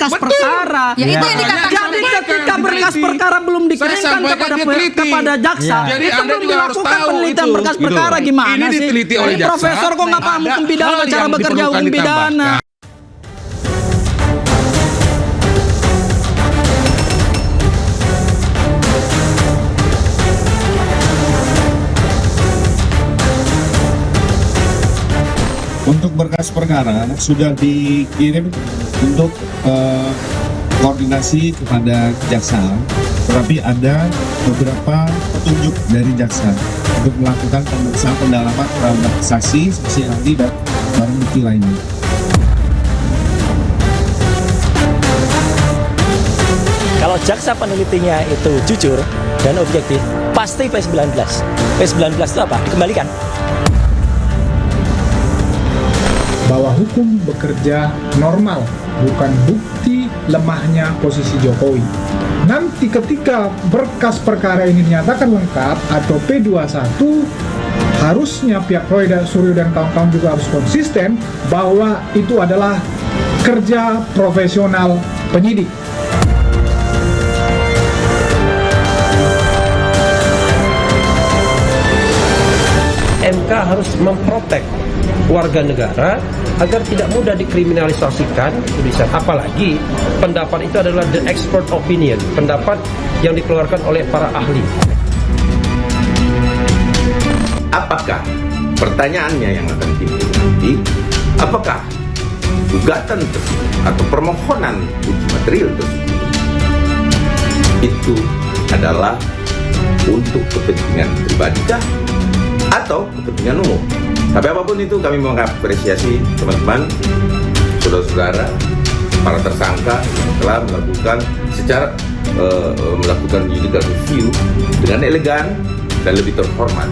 berkas perkara. Ya, itu yang dikatakan. Jadi ketika berkas perkara belum dikirimkan kepada jaksa, Jadi itu Anda belum juga harus dilakukan tahu penelitian itu. berkas Gitu. perkara gimana Ini sih? diteliti oleh jaksa. Profesor kok nggak paham hukum pidana, Ada cara hal bekerja yang hukum diperlukan pidana. Untuk berkas perkara sudah dikirim untuk koordinasi kepada jaksa, tetapi ada beberapa petunjuk dari jaksa untuk melakukan pemeriksaan pendalaman terhadap saksi ahli dan barang bukti lainnya. Kalau jaksa penelitinya itu jujur dan objektif, pasti P19. P19 itu apa? Dikembalikan. Bahwa hukum bekerja normal, bukan bukti lemahnya posisi Jokowi. Nanti ketika berkas perkara ini dinyatakan lengkap atau P21, harusnya pihak Roy dan Suryo dan kawan-kawan juga harus konsisten bahwa itu adalah kerja profesional penyidik. MK harus memprotek warga negara agar tidak mudah dikriminalisasikan tulisan, apalagi pendapat itu adalah the expert opinion, pendapat yang dikeluarkan oleh para ahli. Apakah pertanyaannya yang akan timbul nanti, apakah gugatan tersebut atau permohonan uji material tersebut itu adalah untuk kepentingan pribadikah atau kepentingan umum? Tapi apapun itu, kami mengapresiasi teman-teman, saudara-saudara, para tersangka yang telah melakukan judicial review dengan elegan dan lebih terhormat.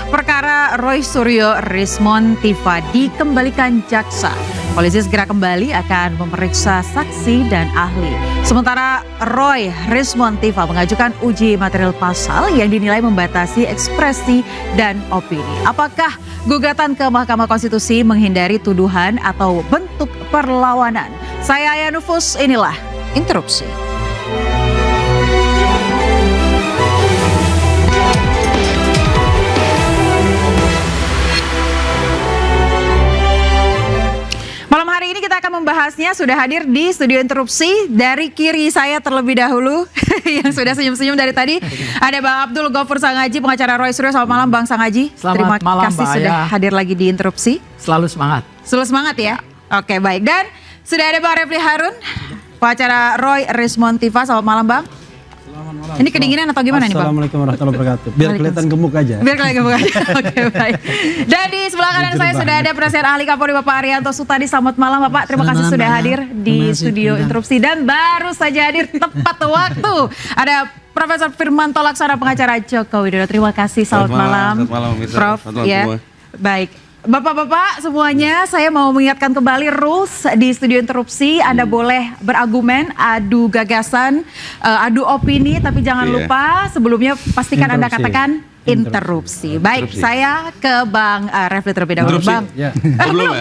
Perkara Roy Suryo Rismon Tiva dikembalikan jaksa. Polisi segera kembali akan memeriksa saksi dan ahli. Sementara Roy Rismon Tiva mengajukan uji material pasal yang dinilai membatasi ekspresi dan opini. Apakah gugatan ke Mahkamah Konstitusi menghindari tuduhan atau bentuk perlawanan? Saya Aya Nufus, inilah Interupsi. Malam hari ini kita akan membahasnya, sudah hadir di studio Interupsi. Dari kiri saya terlebih dahulu yang sudah senyum-senyum dari tadi ada Bang Abdul Gofur Sangaji, pengacara Roy Suryo. Selamat malam Bang Sangaji. Selamat malam, kasih Mbak sudah Aya. hadir lagi di Interupsi. Selalu semangat. Selalu semangat ya. Oke, baik. Dan sudah ada Bang Refli Harun, pengacara Roy Rismon Tiva. Selamat malam Bang. Ini kedinginan atau gimana nih Bang? Assalamualaikum warahmatullahi wabarakatuh. Biar kelihatan gemuk aja. Biar kelihatan gemuk aja. Oke, baik. Dan di sebelah kanan saya sudah ada penasihat ahli Kapolri Bapak Arianto Sutadi. Selamat malam Bapak. Terima kasih sudah hadir di studio Interupsi. Dan baru saja hadir tepat waktu ada Profesor Firmanto Laksana, pengacara Joko Widodo. Terima kasih. Selamat malam. Selamat malam, Prof. Ya. Baik. Bapak-bapak semuanya, saya mau mengingatkan kembali rules di studio Interupsi. Anda boleh berargumen, adu gagasan, adu opini, tapi jangan lupa sebelumnya pastikan Anda katakan interupsi. Baik, saya ke Bang Refli terlebih dahulu. Bang. Ya. Belum.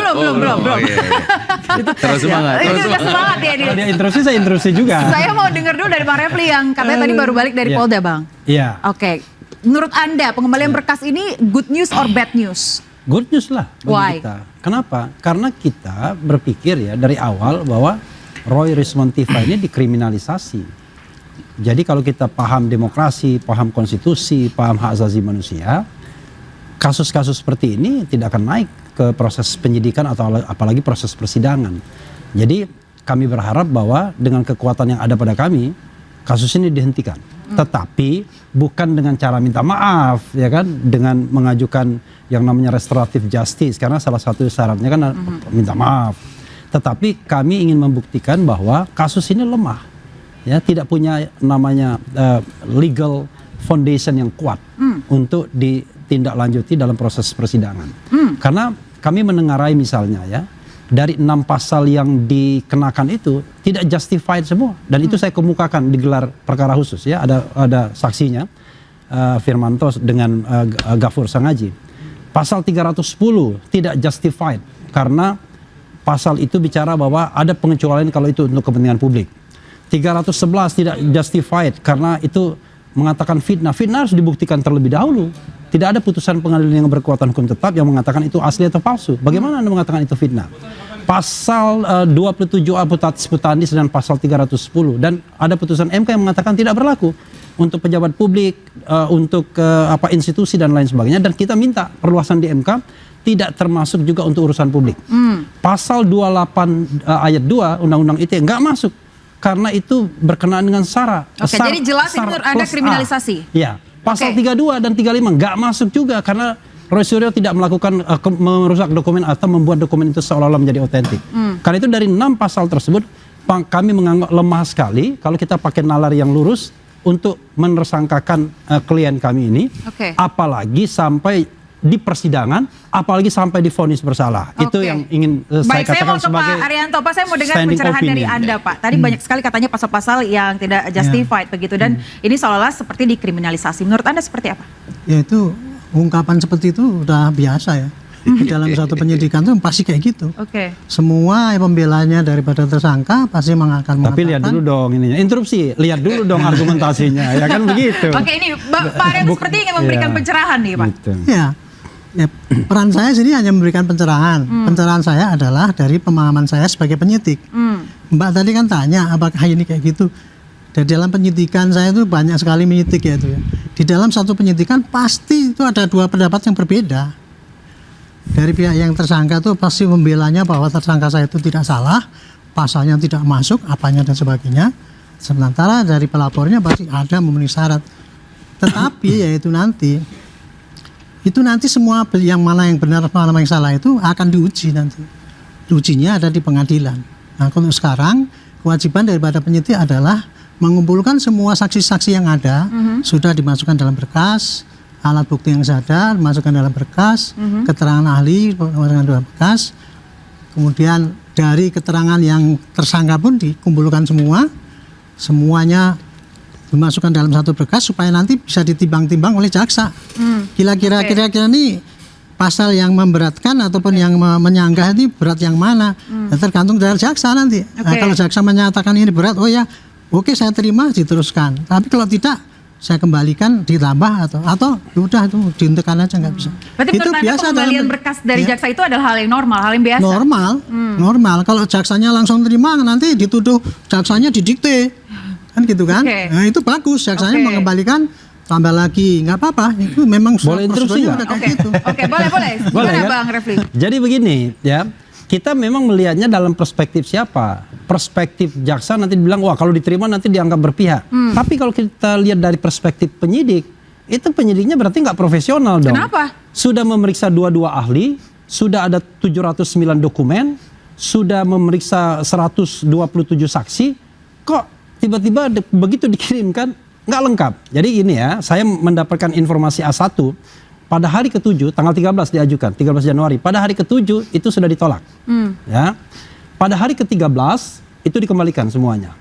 Terus semangat. Itu udah semangat ya dia. Dia interupsi, saya interupsi juga. Saya mau dengar dulu dari Bang Refli yang katanya tadi baru balik dari Polda, Bang. Iya. Oke. Menurut Anda pengembalian berkas ini good news or bad news? Good news lah bagi Why? kita. Kenapa? Karena kita berpikir ya dari awal bahwa Roy Rismon Tiva ini dikriminalisasi. Jadi kalau kita paham demokrasi, paham konstitusi, paham hak asasi manusia, kasus-kasus seperti ini tidak akan naik ke proses penyidikan atau apalagi proses persidangan. Jadi kami berharap bahwa dengan kekuatan yang ada pada kami, kasus ini dihentikan. Tetapi bukan dengan cara minta maaf, ya kan, dengan mengajukan yang namanya restoratif justice, karena salah satu syaratnya kan minta maaf. Tetapi kami ingin membuktikan bahwa kasus ini lemah, ya, tidak punya namanya legal foundation yang kuat untuk ditindaklanjuti dalam proses persidangan. Karena kami menengarai misalnya, ya, dari 6 pasal yang dikenakan itu tidak justified semua, dan itu saya kemukakan di gelar perkara khusus, ya, ada saksinya Firmanto dengan Ghafur Sangaji. Pasal 310 tidak justified karena pasal itu bicara bahwa ada pengecualian kalau itu untuk kepentingan publik. 311 tidak justified karena itu mengatakan fitnah. Fitnah harus dibuktikan terlebih dahulu. Tidak ada putusan pengadilan yang berkekuatan hukum tetap yang mengatakan itu asli atau palsu. Bagaimana Anda mengatakan itu fitnah? Pasal 27A mutatis mutandis dan pasal 310, dan ada putusan MK yang mengatakan tidak berlaku untuk pejabat publik, untuk institusi dan lain sebagainya, dan kita minta perluasan di MK tidak termasuk juga untuk urusan publik. Pasal 28 ayat 2 Undang-Undang ITE nggak masuk karena itu berkenaan dengan SARA. Oke, jadi jelas ini menurut Anda kriminalisasi. Ya. Pasal 32 dan 35 nggak masuk juga karena Roy Suryo tidak melakukan merusak dokumen atau membuat dokumen itu seolah-olah menjadi otentik. Karena itu dari 6 pasal tersebut kami menganggap lemah sekali kalau kita pakai nalar yang lurus untuk menersangkakan klien kami ini. Apalagi sampai di persidangan, apalagi sampai divonis bersalah. Itu yang ingin saya katakan sebagai Pak Arianto, Pak, saya mau dengar pencerahan dari Anda, Pak. Tadi banyak sekali katanya pasal-pasal yang tidak justified begitu, dan ini seolah-olah seperti dikriminalisasi. Menurut Anda seperti apa? Ya, itu ungkapan seperti itu udah biasa, ya. Di dalam satu penyidikan itu pasti kayak gitu. Semua pembelanya daripada tersangka pasti akan mengatakan. Tapi lihat dulu dong ininya. Interupsi, lihat dulu dong argumentasinya, ya kan begitu. Oke, ini Pak Arianto seperti ingin memberikan pencerahan nih, Pak. Gitu. Ya, peran saya sini hanya memberikan pencerahan. Pencerahan saya adalah dari pemahaman saya sebagai penyidik. Mbak tadi kan tanya apakah ini kayak gitu. Dari dalam penyidikan saya itu banyak sekali menyidik, ya itu, ya. Di dalam satu penyidikan pasti itu ada 2 pendapat yang berbeda. Dari pihak yang tersangka itu pasti membelanya bahwa tersangka saya itu tidak salah, pasalnya tidak masuk, apanya dan sebagainya. Sementara dari pelapornya pasti ada memenuhi syarat. Tetapi yaitu nanti semua yang mana yang benar, mana yang salah itu akan diuji nanti. Ujinya ada di pengadilan. Nah, untuk sekarang kewajiban daripada penyidik adalah mengumpulkan semua saksi-saksi yang ada, sudah dimasukkan dalam berkas, alat bukti yang ada dimasukkan dalam berkas, keterangan ahli dimasukkan dalam berkas, kemudian dari keterangan yang tersangka pun dikumpulkan semuanya dimasukkan dalam satu berkas supaya nanti bisa ditimbang-timbang oleh jaksa. Kira-kira ini pasal yang memberatkan ataupun yang menyanggah ini berat yang mana? Ya, tergantung dari jaksa nanti. Nah, kalau jaksa menyatakan ini berat, oh ya, oke, saya terima, diteruskan. Tapi kalau tidak, saya kembalikan ditambah atau udah itu dihentikan aja, nggak bisa. Berarti itu biasa pengembalian berkas dari jaksa itu adalah hal yang normal, hal yang biasa. Normal. Kalau jaksanya langsung terima, nanti dituduh jaksanya didikte. Kan gitu kan? Nah, itu bagus, jaksanya mengembalikan, tambah lagi, nggak apa-apa. Itu memang boleh interupsi nggak? Gitu. Boleh. Gimana kan? Bang Refli? Jadi begini, ya, kita memang melihatnya dalam perspektif siapa? Perspektif jaksa nanti dibilang, wah kalau diterima nanti dianggap berpihak. Tapi kalau kita lihat dari perspektif penyidik, itu penyidiknya berarti nggak profesional dong. Kenapa? Sudah memeriksa 22 ahli, sudah ada 709 dokumen, sudah memeriksa 127 saksi, kok tiba-tiba begitu dikirimkan nggak lengkap. Jadi gini ya, saya mendapatkan informasi A1 pada hari ke-7, tanggal 13 diajukan, 13 Januari. Pada hari ke-7 itu sudah ditolak. Ya. Pada hari ke-13 itu dikembalikan semuanya.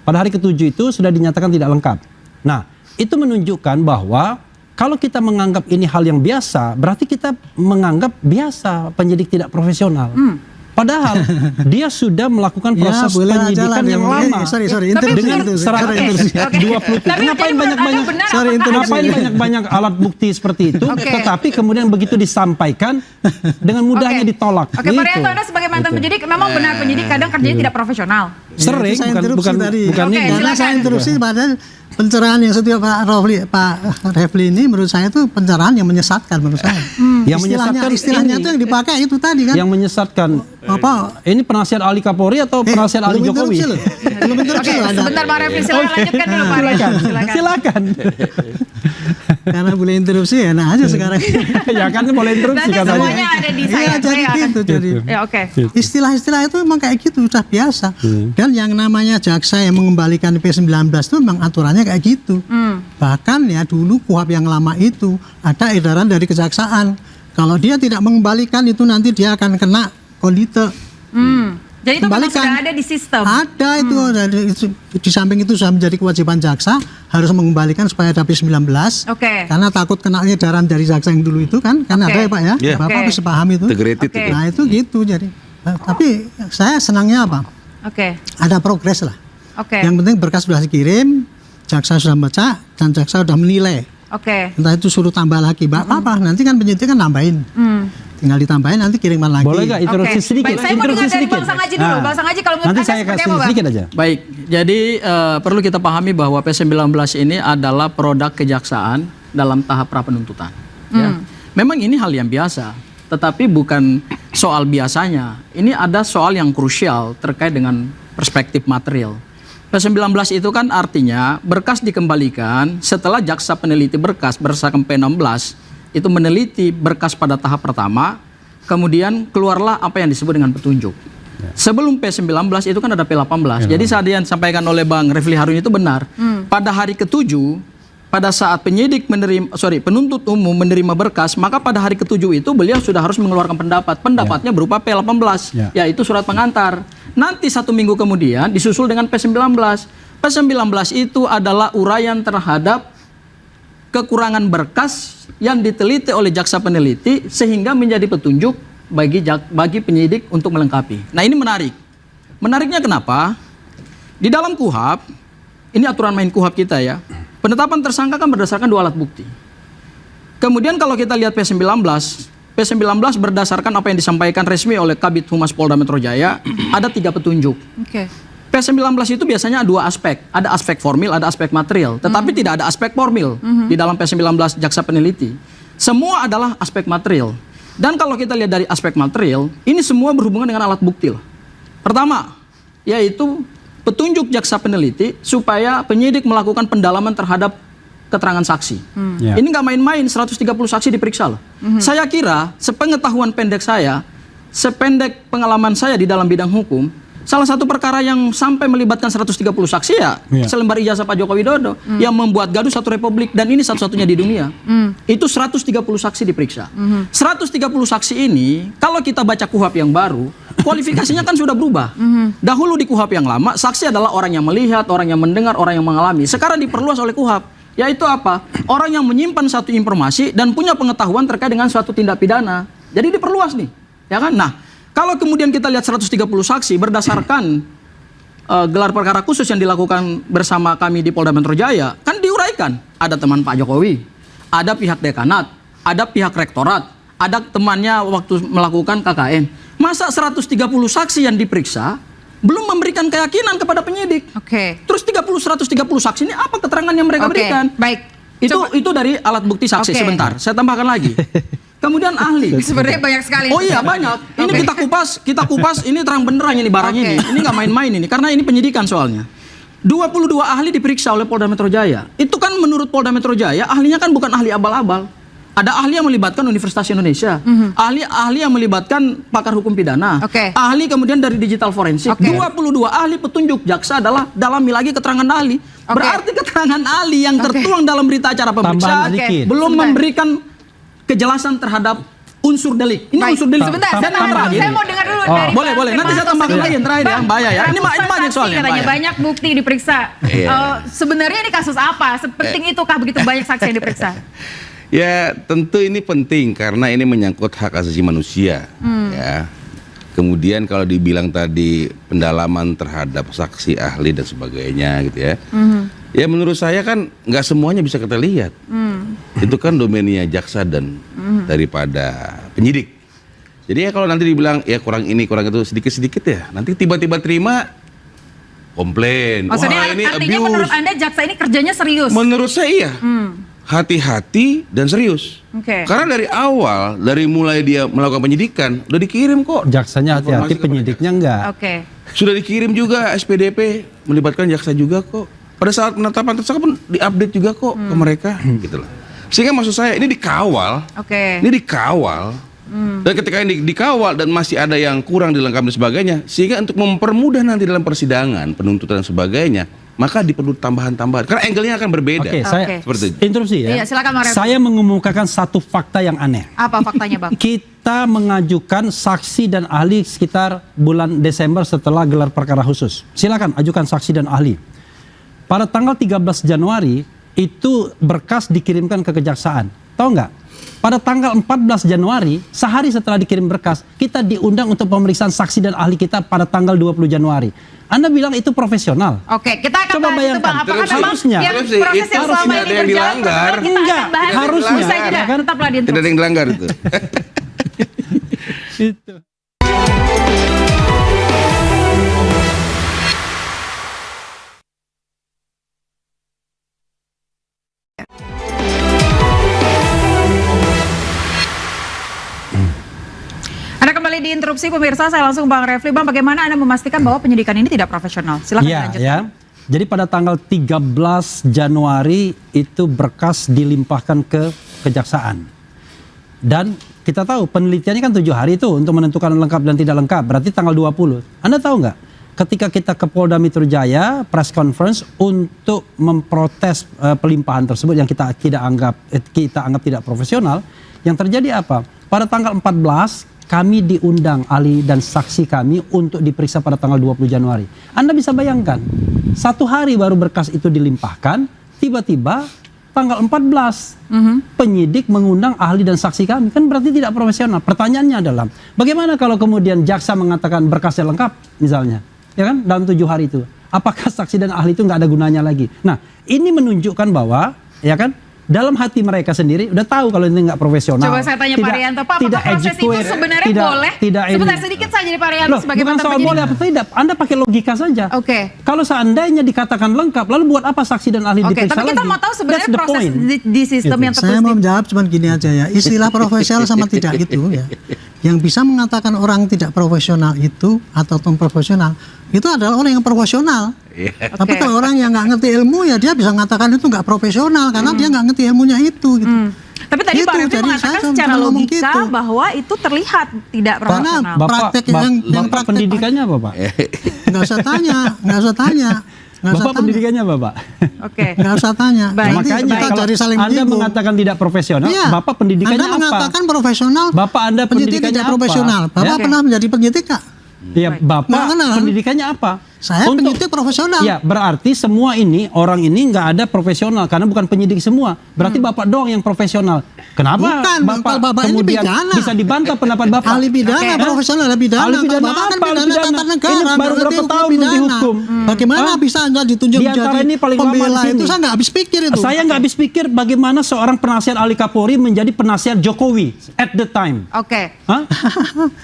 Pada hari ke-7 itu sudah dinyatakan tidak lengkap. Nah, itu menunjukkan bahwa kalau kita menganggap ini hal yang biasa, berarti kita menganggap biasa penyidik tidak profesional. Padahal dia sudah melakukan proses penyidikan yang lama. Dengan 120. Ngapain banyak alat bukti seperti itu, tetapi kemudian begitu disampaikan dengan mudahnya ditolak. Oke, Pak Arianto, Anda sebagai mantan penyidik, memang benar penyidik kadang kerjanya tidak profesional. Sering, saya bukan interupsi tadi. bukan Oke, ini. Karena saya silakan. interupsi pada pencerahan yang setiap Pak Refli ini menurut saya itu pencerahan yang menyesatkan menurut saya. Yang menyesatkan istilahnya ini. itu yang dipakai itu tadi kan. Yang menyesatkan Apa? ini penasihat ahli Kapolri atau penasihat ahli belum Jokowi? interupsi loh. Belum interupsi Oke, loh Anda. sebentar Pak Refli, silakan lanjutkan dulu Pak Refli. Silakan. Karena boleh interupsi enak aja sekarang. Ya kan boleh interupsi Nanti katanya. semuanya ada di saya. Iya jadi Saya akan- gitu jadi. Ya oke. Istilah-istilah itu memang kayak gitu sudah biasa. Dan yang namanya jaksa yang mengembalikan P19 itu memang aturannya kayak gitu. Bahkan ya dulu KUHP yang lama itu ada edaran dari kejaksaan. Kalau dia tidak mengembalikan itu nanti dia akan kena kondite. Jadi itu memang Kembalikan. sudah ada di sistem. Ada itu di samping itu sudah menjadi kewajiban jaksa harus mengembalikan supaya ada P19. Oke. Karena takut kena edaran dari jaksa yang dulu itu kan ada ya Pak ya. Iya. Bapak Oke. bisa paham itu. Integrated Oke. itu. Nah itu gitu jadi. Tapi saya senangnya apa? Oke. Ada progres lah. Oke. Yang penting berkas sudah dikirim, jaksa sudah baca dan jaksa sudah menilai. Oke. Entah itu suruh tambah lagi, apa? Nanti kan penyidik kan nambahin. Tinggal ditambahin nanti kiriman lagi. Boleh nggak interupsi Oke. sedikit? Baik, saya mau dengar dari Bang Sang Haji dulu. Nah, Bang Sang Haji kalau menurut nanti Anda saya seperti kasih apa, Bang? sedikit aja. Baik, jadi perlu kita pahami bahwa P19 ini adalah produk kejaksaan dalam tahap pra-penuntutan. Ya. Memang ini hal yang biasa, tetapi bukan soal biasanya. Ini ada soal yang krusial terkait dengan perspektif material. P19 itu kan artinya berkas dikembalikan setelah jaksa peneliti berkas berdasarkan P16 itu meneliti berkas pada tahap pertama, kemudian keluarlah apa yang disebut dengan petunjuk. Sebelum P19 itu kan ada P18. Jadi saat yang disampaikan oleh Bang Refli Harun itu benar. Pada hari ke-7, pada saat penuntut umum menerima berkas, maka pada hari ke-7 itu beliau sudah harus mengeluarkan pendapat. Pendapatnya berupa P18, yaitu surat pengantar. Nanti 1 minggu kemudian disusul dengan P19. P19 itu adalah uraian terhadap kekurangan berkas yang diteliti oleh jaksa peneliti sehingga menjadi petunjuk bagi penyidik untuk melengkapi. Nah ini menarik. Menariknya kenapa? Di dalam KUHP, ini aturan main KUHP kita ya, penetapan tersangka kan berdasarkan 2 alat bukti. Kemudian kalau kita lihat P19 berdasarkan apa yang disampaikan resmi oleh Kabid Humas Polda Metro Jaya, ada 3 petunjuk. Oke. P19 itu biasanya 2 aspek, ada aspek formil, ada aspek material, tetapi tidak ada aspek formil di dalam P19 jaksa peneliti. Semua adalah aspek material. Dan kalau kita lihat dari aspek material, ini semua berhubungan dengan alat bukti. Pertama, yaitu petunjuk jaksa peneliti supaya penyidik melakukan pendalaman terhadap keterangan saksi. Ini nggak main-main, 130 saksi diperiksa loh. Saya kira, sepengetahuan pendek saya, sependek pengalaman saya di dalam bidang hukum, salah satu perkara yang sampai melibatkan 130 saksi ya selembar ijazah Pak Joko Widodo yang membuat gaduh satu republik dan ini satu-satunya di dunia. Itu 130 saksi diperiksa. 130 saksi ini kalau kita baca KUHP yang baru, kualifikasinya kan sudah berubah. Dahulu di KUHP yang lama, saksi adalah orang yang melihat, orang yang mendengar, orang yang mengalami. Sekarang diperluas oleh KUHP. Yaitu apa? Orang yang menyimpan satu informasi dan punya pengetahuan terkait dengan suatu tindak pidana. Jadi diperluas nih, ya kan? Nah, kalau kemudian kita lihat 130 saksi berdasarkan gelar perkara khusus yang dilakukan bersama kami di Polda Metro Jaya, kan diuraikan. Ada teman Pak Jokowi, ada pihak dekanat, ada pihak rektorat, ada temannya waktu melakukan KKN. Masa 130 saksi yang diperiksa belum memberikan keyakinan kepada penyidik. Oke. Terus 130 saksi ini apa keterangan yang mereka Oke, berikan? baik. Itu dari alat bukti saksi. Oke. Sebentar, saya tambahkan lagi. Kemudian ahli. Sebenarnya banyak sekali. Oh iya banyak. Ini kita kupas ini terang benerang ini barang Oke. ini. Ini nggak main-main ini karena ini penyidikan soalnya. 22 ahli diperiksa oleh Polda Metro Jaya. Itu kan menurut Polda Metro Jaya ahlinya kan bukan ahli abal-abal. Ada ahli yang melibatkan Universitas Indonesia, ahli yang melibatkan pakar hukum pidana, Oke. ahli kemudian dari digital forensik. Oke. 22 ahli petunjuk jaksa adalah dalami lagi keterangan ahli. Oke. Berarti keterangan ahli yang tertuang dalam berita acara pemeriksaan Tambahan sedikit. belum Sebentar. memberikan kejelasan terhadap unsur delik. Ini Baik. unsur delik. Sebentar, Dan yang terakhir. saya mau dengar dulu Oh, dari boleh, Bang boleh. Nanti saya Firmanto tambahkan sendiri. lagi yang terakhir ya. Bang, Bahaya ya. Ini ratusan banyak saksi soalnya. katanya, Bahaya. banyak bukti diperiksa. Sebenarnya ini kasus apa? Sepenting itukah begitu banyak saksi yang diperiksa? Ya tentu ini penting karena ini menyangkut hak asasi manusia. Ya. Kemudian kalau dibilang tadi pendalaman terhadap saksi ahli dan sebagainya gitu ya. Ya menurut saya kan nggak semuanya bisa kita lihat. Itu kan domennya jaksa dan daripada penyidik. Jadi ya kalau nanti dibilang ya kurang ini kurang itu sedikit-sedikit ya. Nanti tiba-tiba terima komplain. Maksudnya Wah, ini artinya abuse. menurut Anda jaksa ini kerjanya serius? Menurut saya iya. Hati-hati dan serius. Oke. Karena dari awal, dari mulai dia melakukan penyidikan, udah dikirim kok. Jaksanya hati-hati, Informasi penyidiknya enggak. Oke. Sudah dikirim juga SPDP, melibatkan jaksa juga kok. Pada saat penetapan tersangka pun diupdate juga kok ke mereka, gitu loh. Sehingga maksud saya ini dikawal. Oke. Ini dikawal. Dan ketika ini dikawal dan masih ada yang kurang dilengkapi dan sebagainya, sehingga untuk mempermudah nanti dalam persidangan, penuntutan dan sebagainya, maka diperlu tambahan-tambahan. Karena angle-nya akan berbeda. Oke, saya Seperti itu. interupsi ya. Iya, silakan Bang Refli. Saya mengemukakan satu fakta yang aneh. Apa faktanya, Bang? Kita mengajukan saksi dan ahli sekitar bulan Desember setelah gelar perkara khusus. Silakan ajukan saksi dan ahli. Pada tanggal 13 Januari itu berkas dikirimkan ke kejaksaan. Tahu nggak? Pada tanggal 14 Januari, sehari setelah dikirim berkas, kita diundang untuk pemeriksaan saksi dan ahli kita pada tanggal 20 Januari. Anda bilang itu profesional. Oke, kita akan Coba bahas itu, bayangkan. Bang. Apakah Terus, memang harusnya. yang Terus, proses itu yang selama tidak ini ada yang berjalan dilanggar. kita akan Enggak, bahas itu. harusnya. Usai jeda. Kan? Tetaplah di Tidak ada yang dilanggar itu. Itu. Anda kembali di interupsi pemirsa, saya langsung Bang Refli. Bang, bagaimana Anda memastikan bahwa penyidikan ini tidak profesional? Silakan dilanjutkan. Ya. Jadi pada tanggal 13 Januari itu berkas dilimpahkan ke kejaksaan. Dan kita tahu penelitiannya kan 7 hari itu untuk menentukan lengkap dan tidak lengkap. Berarti tanggal 20. Anda tahu nggak? Ketika kita ke Polda Metro Jaya press conference untuk memprotes pelimpahan tersebut yang kita anggap tidak profesional, yang terjadi apa? Pada tanggal 14 kami diundang ahli dan saksi kami untuk diperiksa pada tanggal 20 Januari. Anda bisa bayangkan, 1 hari baru berkas itu dilimpahkan, tiba-tiba tanggal 14 penyidik mengundang ahli dan saksi kami. Kan berarti tidak profesional. Pertanyaannya adalah, bagaimana kalau kemudian jaksa mengatakan berkasnya lengkap misalnya, ya kan, dalam 7 hari itu. Apakah saksi dan ahli itu nggak ada gunanya lagi? Nah, ini menunjukkan bahwa, ya kan, dalam hati mereka sendiri udah tahu kalau ini nggak profesional. Coba saya tanya Pak Rianto, Pak, apakah proses itu sebenarnya boleh? Sebentar sedikit saja di Pak Rianto sebagai bukan mantan soal penyidik. boleh apa tidak, Anda pakai logika saja. Oke. Kalau seandainya dikatakan lengkap, lalu buat apa saksi dan ahli Oke, diperiksa tapi kita lagi? mau tahu sebenarnya That's the proses point. di sistem yang Saya tertulis mau di menjawab cuman gini aja ya, istilah profesional sama tidak itu ya. Yang bisa mengatakan orang tidak profesional itu atau non profesional itu adalah orang yang profesional. Tapi Oke. kalau orang yang nggak ngerti ilmu ya dia bisa mengatakan itu nggak profesional karena dia nggak ngerti ilmunya itu. Gitu. Tapi tadi Gitu, Pak Refli jadi mengatakan saya secara cuma ngomong logika gitu. bahwa itu terlihat tidak Karena profesional. praktek yang Bapak praktek pendidikannya apa, Pak? nggak usah tanya, nggak usah tanya. Nggak usah Bapak tanya. pendidikannya apa, Pak? Oke. Nggak usah tanya. Baik. Nanti Makanya kita kalau cari saling Anda menyinggung. mengatakan tidak profesional, Iya. Bapak pendidikannya Anda apa? mengatakan profesional, Bapak Anda penyidik pendidikannya tidak apa? profesional. Bapak Ya. pernah menjadi penyidik nggak? Ya, Bapak Nggak kenal. pendidikannya apa? Saya penyidik profesional. Ya, berarti semua ini, orang ini nggak ada profesional karena bukan penyidik semua. Berarti Bapak doang yang profesional. Kenapa Bukan, kalau Bapak ini kemudian pidana. bisa dibantah pendapat Bapak? Ahli pidana, Oke. profesional ahli pidana. Ahli pidana Bapak kan apa? Ahli pidana pidana. tata negara. Ini baru ngerti berapa hukum tahun pidana. dihukum? Bagaimana Hah? bisa Anda ditunjuk Di antara menjadi ini paling lama pembela di sini. itu? Saya nggak habis pikir itu. Saya nggak habis pikir bagaimana seorang penasihat ahli Kapolri menjadi penasihat Jokowi at the time. Oke. Hah?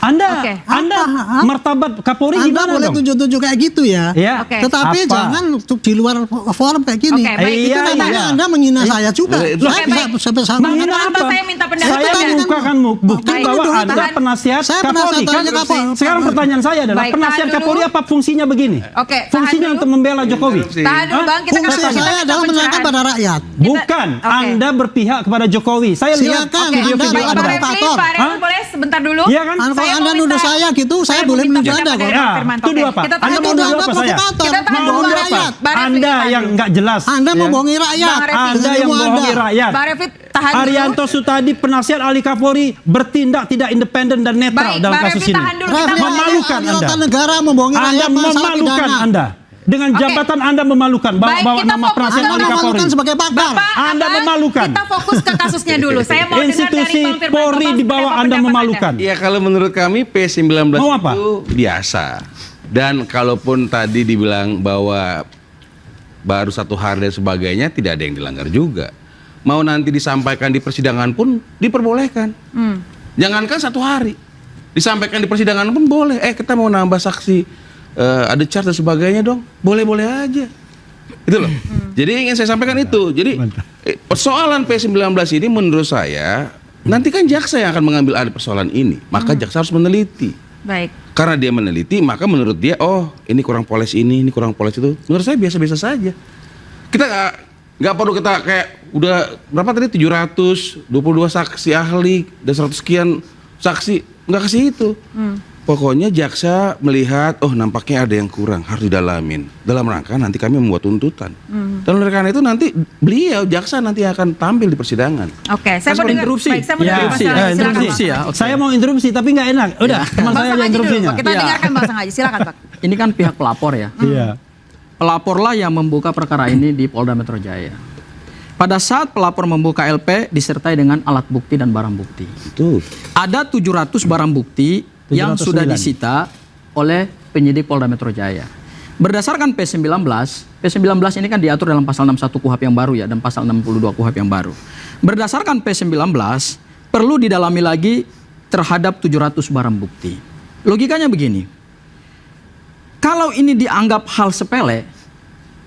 Anda, Oke. Anda Apa? martabat Kapolri Anda gimana boleh dong? tunjuk-tunjuk kayak gitu ya. Ya. Oke. Tetapi Apa? jangan di luar forum kayak gini. Oke, baik. Itu Iya, namanya iya. Anda menghina saya juga. Loh, Saya baik. bisa bisa Menghina mengatakan apa? Saya minta pendapat Saya Anda. membukakan bukti Baik. bahwa Tahan. Anda penasihat Saya Kapolri penasihat kan? ahli Kapolri. Sekarang pertanyaan saya adalah Baik, penasihat tahan dulu. Kapolri apa fungsinya begini? Oke, tahan Fungsinya dulu. untuk membela Jokowi. Tahan dulu Hah? Bang, kita Fungsi kita saya minta adalah menerangkan pencerahan. pada rakyat. Bukan, Oke. Anda berpihak kepada Jokowi. Saya lihat Silakan, Oke, Anda video-video adalah Pak Anda. Refli, provokator. Pak Refli Hah? boleh sebentar dulu. Iya kan? Kalau Saya Anda mau nuduh minta- saya gitu, saya mau boleh minta menuduh pendapat Anda dari kok. Bang Ya, Firmanto. tuduh Oke, apa? kita Anda tahan mau dulu. nuduh apa saya? provokator, Kita tahan dulu, membohongi Bang. rakyat. Bang Refli, Anda tahan yang dulu. nggak jelas. Anda Ya. membohongi rakyat. Bang Refli. Anda yang Ilmu membohongi Anda. rakyat. Bang Refli, tahan dulu. Arianto Sutadi, penasihat ahli Kapolri, bertindak tidak independen dan netral Baik, dalam Bang kasus Refli, ini. tahan dulu. Kita Refli, mau- Memalukan ahli Anda. tata negara membohongi Anda rakyat masalah memalukan pidana. Anda. Dengan Oke. jabatan Anda memalukan. Baik, Bawa kita nama fokus penasihat ke- ahli Anda Kapolri. memalukan sebagai pakar. Bapak, Anda Abang, memalukan. Kita fokus ke kasusnya dulu. Saya mau dengar Institusi dari Bang Firmanto. Polri Bang, di bawah apa Anda pendapat memalukan. Ya kalau menurut kami P19 Mau apa? itu biasa. Dan kalaupun tadi dibilang bahwa baru 1 hari dan sebagainya, tidak ada yang dilanggar juga. Mau nanti disampaikan di persidangan pun diperbolehkan. Jangankan 1 hari, disampaikan di persidangan pun boleh. Kita mau nambah saksi, ada charge dan sebagainya dong, boleh-boleh aja. Itu loh. Jadi ingin saya sampaikan itu. Jadi persoalan P19 ini menurut saya nanti kan jaksa yang akan mengambil alih persoalan ini, maka jaksa harus meneliti. Baik. Karena dia meneliti, maka menurut dia, oh ini kurang poles ini kurang poles itu. Menurut saya biasa-biasa saja. Kita nggak perlu kita kayak udah berapa tadi 722 saksi ahli dan 100 sekian saksi, nggak ke situ. Pokoknya jaksa melihat, oh nampaknya ada yang kurang, harus didalamin. Dalam rangka nanti kami membuat tuntutan. Dan oleh karena itu nanti beliau, jaksa nanti akan tampil di persidangan. Oke, saya mau interupsi. Baik, saya mau dengar Bang Sangaji. Interupsi ya. Okay. Saya mau interupsi tapi nggak enak. Udah, teman saya aja interupsinya. Kita dengarkan Bang Sangaji, silakan Pak. Ini kan pihak pelapor ya. Iya. Pelaporlah yang membuka perkara ini di Polda Metro Jaya. Pada saat pelapor membuka LP disertai dengan alat bukti dan barang bukti. Betul. Ada 700 barang bukti yang sudah disita oleh penyidik Polda Metro Jaya. Berdasarkan P19 ini kan diatur dalam pasal 61 KUHP yang baru ya dan pasal 62 KUHP yang baru. Berdasarkan P19 perlu didalami lagi terhadap 700 barang bukti. Logikanya begini. Kalau ini dianggap hal sepele,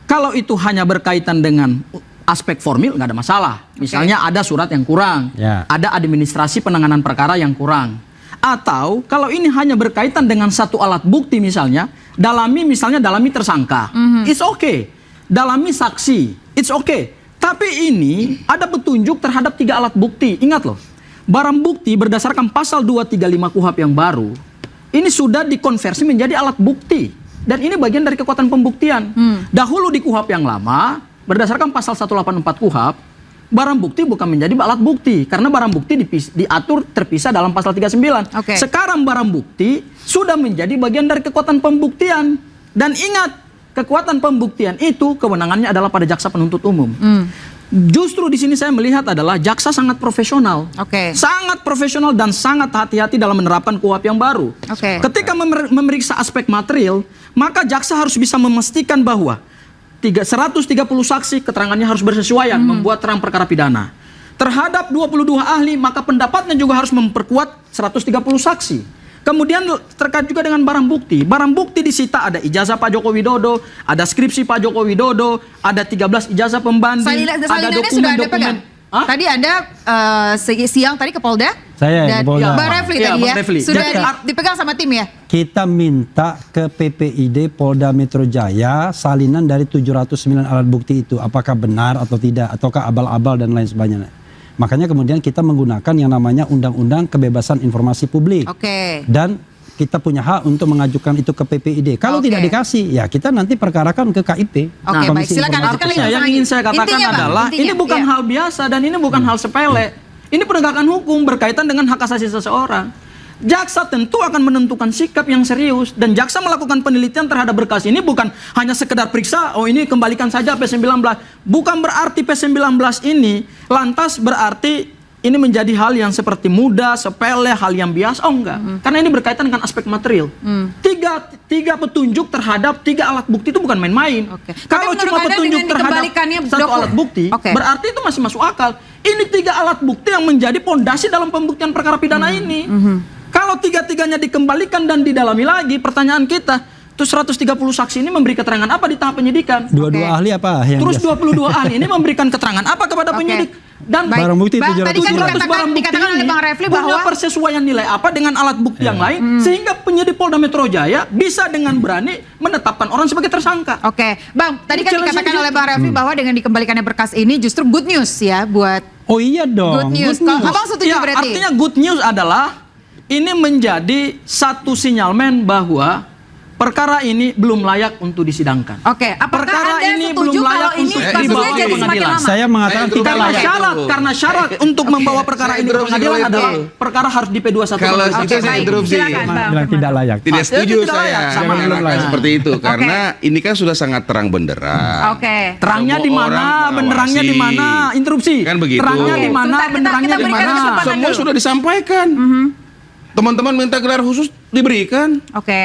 kalau itu hanya berkaitan dengan aspek formil nggak ada masalah. Misalnya ada surat yang kurang, ada administrasi penanganan perkara yang kurang. Atau kalau ini hanya berkaitan dengan satu alat bukti misalnya, dalami tersangka, it's okay. Dalami saksi, it's okay. Tapi ini ada petunjuk terhadap 3 alat bukti. Ingat loh, barang bukti berdasarkan pasal 235 KUHP yang baru, ini sudah dikonversi menjadi alat bukti. Dan ini bagian dari kekuatan pembuktian. Dahulu di KUHP yang lama, berdasarkan pasal 184 KUHP, barang bukti bukan menjadi alat bukti karena barang bukti diatur terpisah dalam pasal 39. Sekarang barang bukti sudah menjadi bagian dari kekuatan pembuktian. Dan ingat, kekuatan pembuktian itu kewenangannya adalah pada jaksa penuntut umum. Justru di sini saya melihat adalah jaksa sangat profesional. Sangat profesional dan sangat hati-hati dalam menerapkan KUHP yang baru. Ketika memeriksa aspek material, maka jaksa harus bisa memastikan bahwa 130 saksi keterangannya harus bersesuaian membuat terang perkara pidana. Terhadap 22 ahli maka pendapatnya juga harus memperkuat 130 saksi. Kemudian terkait juga dengan barang bukti. Barang bukti disita ada ijazah Pak Joko Widodo, ada skripsi Pak Joko Widodo, ada 13 ijazah pembanding, ada dokumen-dokumen. Tadi Anda siang tadi ke Polda? Saya dan ke Polda. Bang Refli tadi ya? Sudah dipegang sama tim ya? Kita minta ke PPID Polda Metro Jaya salinan dari 709 alat bukti itu. Apakah benar atau tidak, ataukah abal-abal dan lain sebagainya. Makanya kemudian kita menggunakan yang namanya Undang-Undang Kebebasan Informasi Publik. Dan kita punya hak untuk mengajukan itu ke PPID. Kalau tidak dikasih, ya kita nanti perkarakan ke KIP. Baik, silakan. Artinya yang ingin saya katakan adalah ini bukan hal biasa dan ini bukan hal sepele. Ini penegakan hukum berkaitan dengan hak asasi seseorang. Jaksa tentu akan menentukan sikap yang serius dan jaksa melakukan penelitian terhadap berkas ini bukan hanya sekedar periksa, oh ini kembalikan saja P19. Bukan berarti P19 ini lantas berarti ini menjadi hal yang seperti mudah, sepele, hal yang biasa. Oh enggak, karena ini berkaitan dengan aspek material. Tiga petunjuk terhadap 3 alat bukti itu bukan main-main. Kalau cuma petunjuk terhadap satu alat bukti, berarti itu masih masuk akal. Ini 3 alat bukti yang menjadi pondasi dalam pembuktian perkara pidana ini. Kalau 3-tiganya dikembalikan dan didalami lagi, pertanyaan kita, terus 130 saksi ini memberi keterangan apa di tahap penyidikan? 22 ahli apa? Terus 22 ahli ini memberikan keterangan apa kepada penyidik? Dan barang bukti 700 barang bukti oleh Bang Refli bahwa persesuaian nilai apa dengan alat bukti yang lain sehingga penyidik Polda Metro Jaya bisa dengan berani menetapkan orang sebagai tersangka. Bang, tadi kan dikatakan oleh Bang Refli bahwa dengan dikembalikannya berkas ini justru good news ya buat. Oh iya dong. Good news. Abang setuju berarti? Artinya good news adalah ini menjadi satu sinyalmen bahwa perkara ini belum layak untuk disidangkan. Perkara ini belum layak untuk dibawa ke pengadilan. Saya mengatakan tidak layak. Karena syarat untuk membawa perkara ini ke pengadilan adalah perkara harus di P21. Kalau itu saya interupsi. Bilang tidak layak. Tidak setuju saya mengatakan seperti itu karena ini kan sudah sangat terang benderang. Terangnya di mana, benderangnya di mana? Interupsi. Kan begitu. Terangnya di mana, benderangnya di mana? Semua sudah disampaikan. Teman-teman minta gelar khusus diberikan.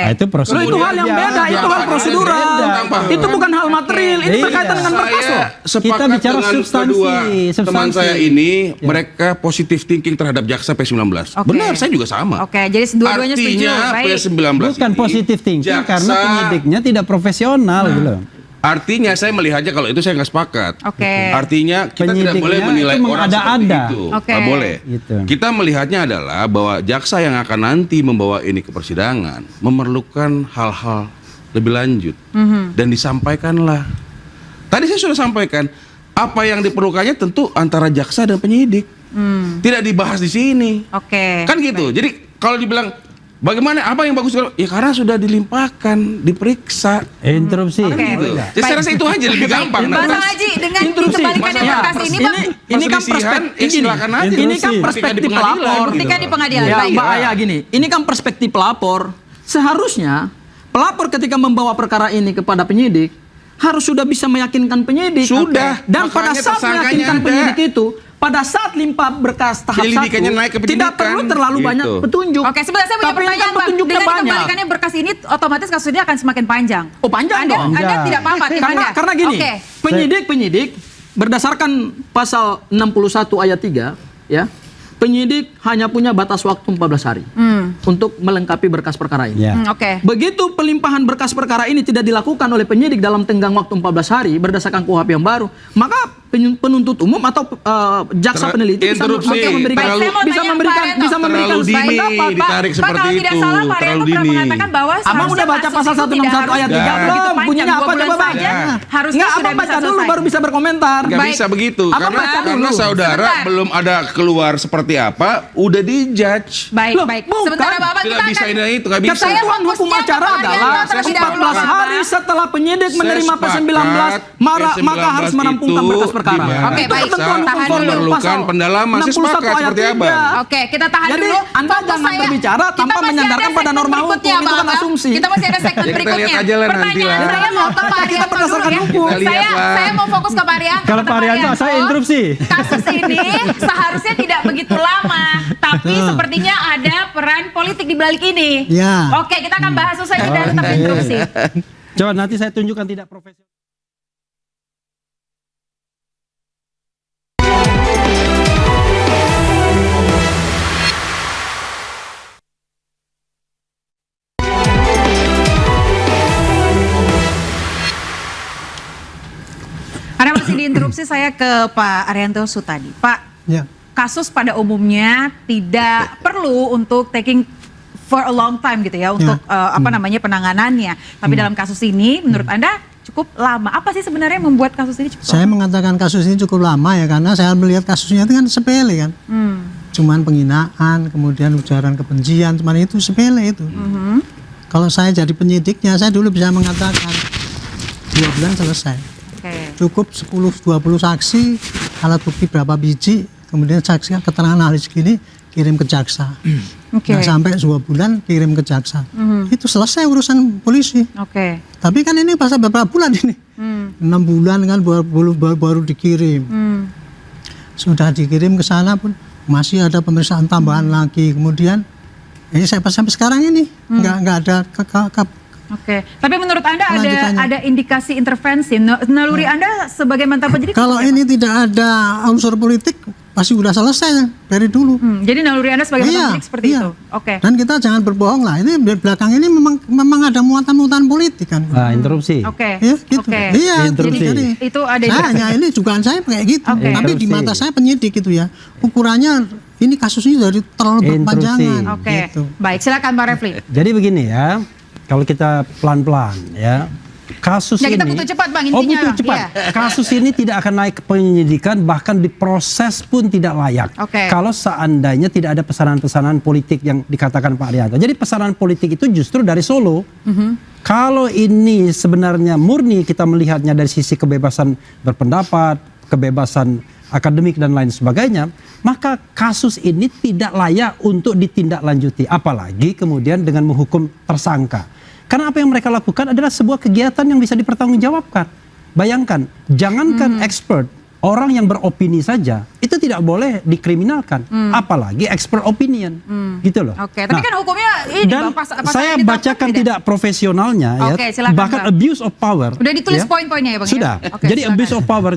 Itu prosedur. Itu hal yang beda, itu hal prosedural. Itu bukan hal material. Ini berkaitan dengan berkas loh. sepakat bicara dengan substansi, kedua teman substansi. saya ini, mereka positive thinking terhadap jaksa P19. Oke. Benar, saya juga sama. Oke, jadi dua-duanya setuju. Artinya Baik. P19 Bukan ini, positif thinking jaksa- karena penyidiknya tidak profesional gitu loh. Artinya saya melihatnya kalau itu saya nggak sepakat. Oke. Artinya kita tidak Penyidiknya boleh menilai itu orang seperti mengada-ada. itu. Oke. Nggak boleh. Gitu. Kita melihatnya adalah bahwa jaksa yang akan nanti membawa ini ke persidangan memerlukan hal-hal lebih lanjut dan disampaikanlah. Tadi saya sudah sampaikan apa yang diperlukannya tentu antara jaksa dan penyidik. Tidak dibahas di sini. Oke. Kan gitu. Jadi kalau dibilang bagaimana apa yang bagus, ya karena sudah dilimpahkan, diperiksa. Interupsi. Oke. Gitu. Jadi saya rasa itu aja lebih gampang. Bang Nah, Haji, dengan Interupsi. dikembalikannya Masalah berkas ini, Bang, Ini kan perselisihan, perspektif silakan aja. ini kan Ketika di perspektif pengadilan, pelapor. gitu. ketika di pengadilan. Ya, Baik. Mbak Aya gini, ini kan perspektif pelapor. Seharusnya pelapor ketika membawa perkara ini kepada penyidik harus sudah bisa meyakinkan penyidik. Sudah. Dan pada Makanya saat tersangkanya meyakinkan ada. penyidik itu, pada saat limpah berkas tahap 1 Penyelidikannya naik ke tidak penyidikan, perlu terlalu gitu. banyak petunjuk. Oke, sebenarnya saya punya Tapi ini pertanyaan, kan Bang. petunjuknya Dengan banyak. dikembalikannya berkas ini, otomatis kasus ini akan semakin panjang. Oh, panjang Anda, dong. Anda tidak apa-apa, tim Anda. Karena gini, Oke. penyidik berdasarkan pasal 61 ayat 3 ya, penyidik hanya punya batas waktu 14 hari untuk melengkapi berkas perkara ini. Ya. Oke. Begitu pelimpahan berkas perkara ini tidak dilakukan oleh penyidik dalam tenggang waktu 14 hari berdasarkan KUHP yang baru, maka penuntut umum atau jaksa peneliti bisa Interupsi. memberikan Terlalu- bisa memberikan terlalu dini pendapat. ditarik Pak, seperti kalau tidak itu. salah, Pak Terlalu Arianto pernah dini. mengatakan bahwa Abang seharusnya udah baca kasus pasal itu 161 tidak harus ayat 3 begitu belum? panjang, Bunyinya 2 apa bulan coba Bang? saja. Ya. Harusnya Nggak, sudah abang bisa baca dulu selesai. baru bisa berkomentar. Nggak Baik. bisa begitu Abang baca karena dulu. saudara Sebentar. belum ada keluar seperti apa udah dijudge. Baik, Loh, baik. bukan. Sementara Bapak Tidak kita bisa akan ini itu nggak bisa. Saya Ketentuan hukum fokusnya acara ke Pak adalah Arianto terlebih dahulu, 14 hari Bapak. setelah penyidik menerima Saya P19 sepakat, maka harus merampungkan itu berkas perkara. dimana Oke, baik. Ketentuan Tahan hukum dulu. formil Memerlukan pasal pendalaman. Saya 61 sepakat ayat seperti 3. Abang. Oke, kita tahan Jadi, dulu. Anda Fokus jangan saya. berbicara Kita tanpa masih menyandarkan ada pada segmen norma hukum. berikutnya, Itu kan Bapak. asumsi. Kita masih ada segmen Ya, kita berikutnya. lihat aja lah nanti Pertanyaan lah. saya mau ke Pak Kita Arianto berdasarkan dulu ya. hukum. Kita lihat lah. Saya mau fokus ke Pak Arianto. Kalau Pak Arianto, saya interupsi. Kasus ini seharusnya tidak begitu lama, tapi sepertinya ada peran politik di balik ini. Ya. Oke, kita akan bahas usai jeda, tetap interupsi. Coba nanti saya tunjukkan tidak profesional. Karena masih diinterupsi, saya ke Pak Arianto Sutadi. Pak, Ya. kasus pada umumnya tidak perlu untuk taking for a long time gitu ya untuk penanganannya. Tapi dalam kasus ini menurut Anda cukup lama. Apa sih sebenarnya yang membuat kasus ini cukup Saya lama? mengatakan kasus ini cukup lama ya karena saya melihat kasusnya itu kan sepele kan. Cuman penghinaan, kemudian ujaran kebencian, cuman itu sepele itu. Kalau saya jadi penyidiknya, saya dulu bisa mengatakan 2 bulan selesai. Oke. Cukup 10-20 saksi, alat bukti berapa biji, kemudian saksi keterangan ahli segini kirim ke jaksa. Oke. Nah, sampai 2 bulan kirim ke jaksa. Itu selesai urusan polisi. Oke. Tapi kan ini pasal beberapa bulan ini. 6 bulan kan baru dikirim. Sudah dikirim ke sana pun masih ada pemeriksaan tambahan lagi. Kemudian ini sampai sekarang ini nggak ada Oke. Tapi menurut Anda Kelanjutannya. ada indikasi intervensi naluri Anda sebagai mantan penyidik? kalau seperti ini tidak ada unsur politik pasti udah selesai dari dulu. jadi naluri Anda sebagai mantan Iya, penyidik seperti iya. itu. Oke. Dan kita jangan berbohong lah. Ini belakang ini memang ada muatan-muatan politik kan. Nah, interupsi. Oke. Ya, gitu. Oke. Iya, Interupsi. jadi Itu ada saya hanya ini dugaan saya kayak gitu. Oke. Tapi di Interupsi. mata saya penyidik gitu ya. Ukurannya ini kasusnya dari terlalu berpanjangan. Oke. Gitu. Baik, silakan Pak Refli. Jadi begini ya, kalau kita pelan-pelan ya, kasus Ya, ini. kita butuh cepat, Bang, Oh, intinya. butuh cepat. Iya. Kasus ini tidak akan naik ke penyidikan, bahkan diproses pun tidak layak. Oke. Kalau seandainya tidak ada pesanan-pesanan politik yang dikatakan Pak Arianto. Jadi pesanan politik itu justru dari Solo. Kalau ini sebenarnya murni kita melihatnya dari sisi kebebasan berpendapat, kebebasan akademik dan lain sebagainya, maka kasus ini tidak layak untuk ditindaklanjuti. Apalagi kemudian dengan menghukum tersangka. Karena apa yang mereka lakukan adalah sebuah kegiatan yang bisa dipertanggungjawabkan. Bayangkan, jangankan expert, orang yang beropini saja itu tidak boleh dikriminalkan, apalagi expert opinion, gitu loh. Oke, tapi kan hukumnya ini dan saya bacakan tidak profesionalnya, Oke, ya, silakan, bahkan Bang. abuse of power. Udah ditulis ya, poin-poinnya ya Bang? Sudah. Ya? Oke, Jadi silakan. abuse of power,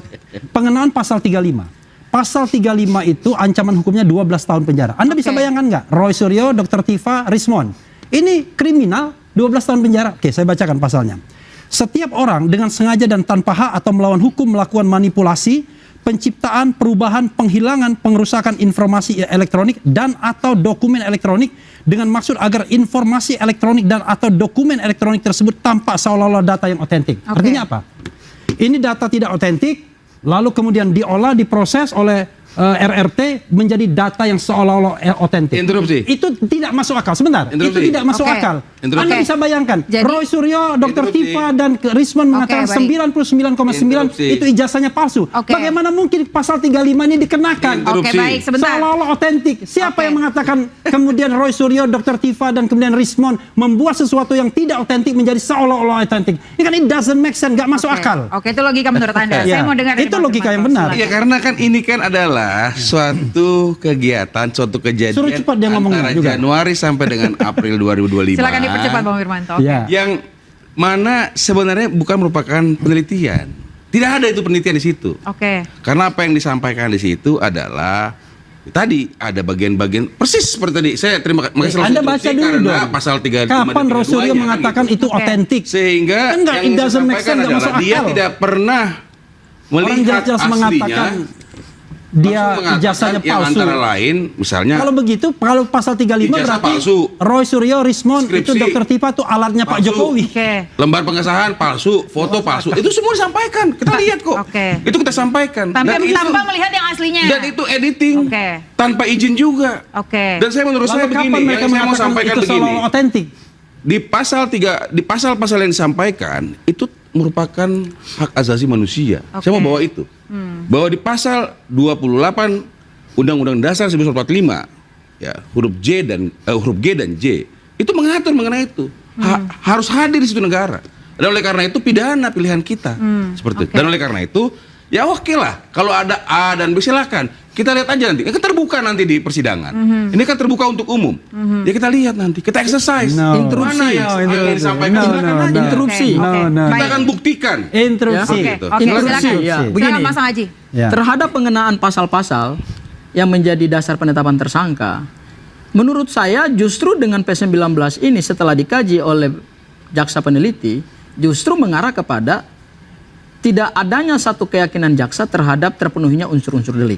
pengenaan pasal 35. Pasal 35 itu ancaman hukumnya 12 tahun penjara. Anda bisa bayangkan nggak? Roy Suryo, Dr. Tifa, Rismon, ini kriminal 12 tahun penjara. Oke, saya bacakan pasalnya. Setiap orang dengan sengaja dan tanpa hak atau melawan hukum melakukan manipulasi, penciptaan, perubahan, penghilangan, pengerusakan informasi elektronik dan atau dokumen elektronik dengan maksud agar informasi elektronik dan atau dokumen elektronik tersebut tampak seolah-olah data yang otentik. Artinya apa? Ini data tidak otentik, lalu kemudian diolah, diproses oleh RRT menjadi data yang seolah-olah otentik. Interupsi. Itu tidak masuk akal. Sebentar. Interupsi. Itu tidak masuk akal. Interupsi. Anda bisa bayangkan, Jadi, Roy Suryo, Dr. Tifa dan Rismon mengatakan 99,9 itu ijazahnya palsu. Bagaimana mungkin pasal 35 ini dikenakan? Oke, baik, sebentar. Seolah-olah otentik. Siapa yang mengatakan kemudian Roy Suryo, Dr. Tifa dan kemudian Rismon membuat sesuatu yang tidak otentik menjadi seolah-olah otentik? Ini kan it doesn't make sense, nggak masuk akal. Oke, itu logika menurut Anda. Saya mau dengar dari itu Bang logika yang Firmanto. benar. Iya, karena kan ini kan adalah suatu kegiatan, suatu kejadian Suruh cepat dia ngomongnya antara juga. Januari sampai dengan April 2025. Silakan dipercepat Bang Firmanto. Yang mana sebenarnya bukan merupakan penelitian. Tidak ada itu penelitian di situ. Oke. Karena apa yang disampaikan di situ adalah tadi ada bagian-bagian persis seperti tadi. Saya terima kasih. Anda baca dulu dong. Pasal 35 Kapan Roy Suryo mengatakan itu otentik? Sehingga Enggak, yang it doesn't make sense, nggak adalah masuk dia akal. tidak pernah Orang melihat jelas mengatakan aslinya. dia Mengatakan ijazahnya yang palsu. antara lain misalnya Kalau begitu, kalau pasal 35 ijazah berarti palsu. Roy Suryo, Rismon, itu Skripsi Dr. Tifa itu alatnya Pak palsu. Jokowi. lembar pengesahan palsu, foto palsu, itu semua disampaikan. Kita lihat kok. Itu kita sampaikan. Tanpa Dan tanpa melihat yang aslinya. Dan itu editing tanpa izin juga. Dan saya menurut saya Lalu kapan begini, mereka yang saya mau mengatakan sampaikan itu begini. seolah-olah otentik? Di pasal 3, di pasal-pasal yang disampaikan itu merupakan hak asasi manusia. Saya mau bawa itu. Bahwa di pasal 28 Undang-Undang Dasar 1945 ya, huruf G dan J itu mengatur mengenai itu. Harus hadir di situ negara. Dan oleh karena itu pidana pilihan kita. Seperti itu. Dan oleh karena itu ya oke lah kalau ada A dan B silakan. Kita lihat aja nanti. Kan terbuka nanti di persidangan. Ini kan terbuka untuk umum. Ya kita lihat nanti. Kita exercise. Interupsi. Mana yang disampaikan silakan aja. Interupsi. Kita akan buktikan. Interupsi. Interupsi. Ya, begini. Mas Haji. Terhadap pengenaan pasal-pasal yang menjadi dasar penetapan tersangka, menurut saya justru dengan P19 ini setelah dikaji oleh jaksa peneliti justru mengarah kepada tidak adanya satu keyakinan jaksa terhadap terpenuhinya unsur-unsur delik.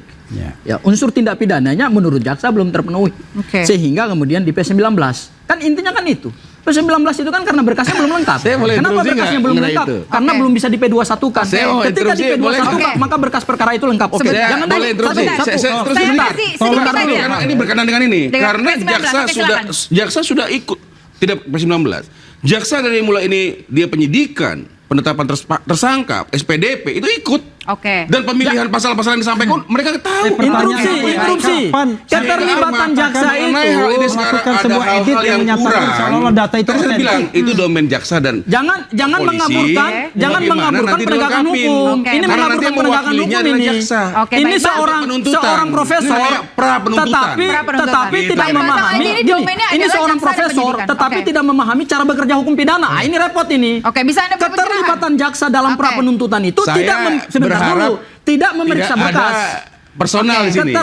Ya, unsur tindak pidananya menurut jaksa belum terpenuhi. Sehingga kemudian di P19. Kan intinya kan itu. P19 itu kan karena berkasnya belum lengkap. Kenapa berkasnya belum lengkap? Karena belum bisa di P21 kan. Ketika di P21 maka berkas perkara itu lengkap. Oke, jangan boleh interupsi. Saya terus karena ini berkenaan dengan ini. Karena jaksa sudah ikut tidak P19. Jaksa dari mulai ini dia penyidikan, penetapan tersangka, SPDP itu ikut. Dan pemilihan pasal-pasal yang disampaikan mereka tahu. Interupsi. Keterlibatan jaksa itu melakukan sebuah edit yang menyatakan seolah-olah data itu saya bilang itu domain jaksa dan jangan mengaburkan penegakan hukum. Ini mengaburkan penegakan hukum ini. Ini seorang profesor tetapi tidak memahami. Ini seorang profesor tetapi tidak memahami cara bekerja hukum pidana. Ini repot ini. Keterlibatan jaksa dalam pra penuntutan itu tidak memeriksa berkas. Personal di sini.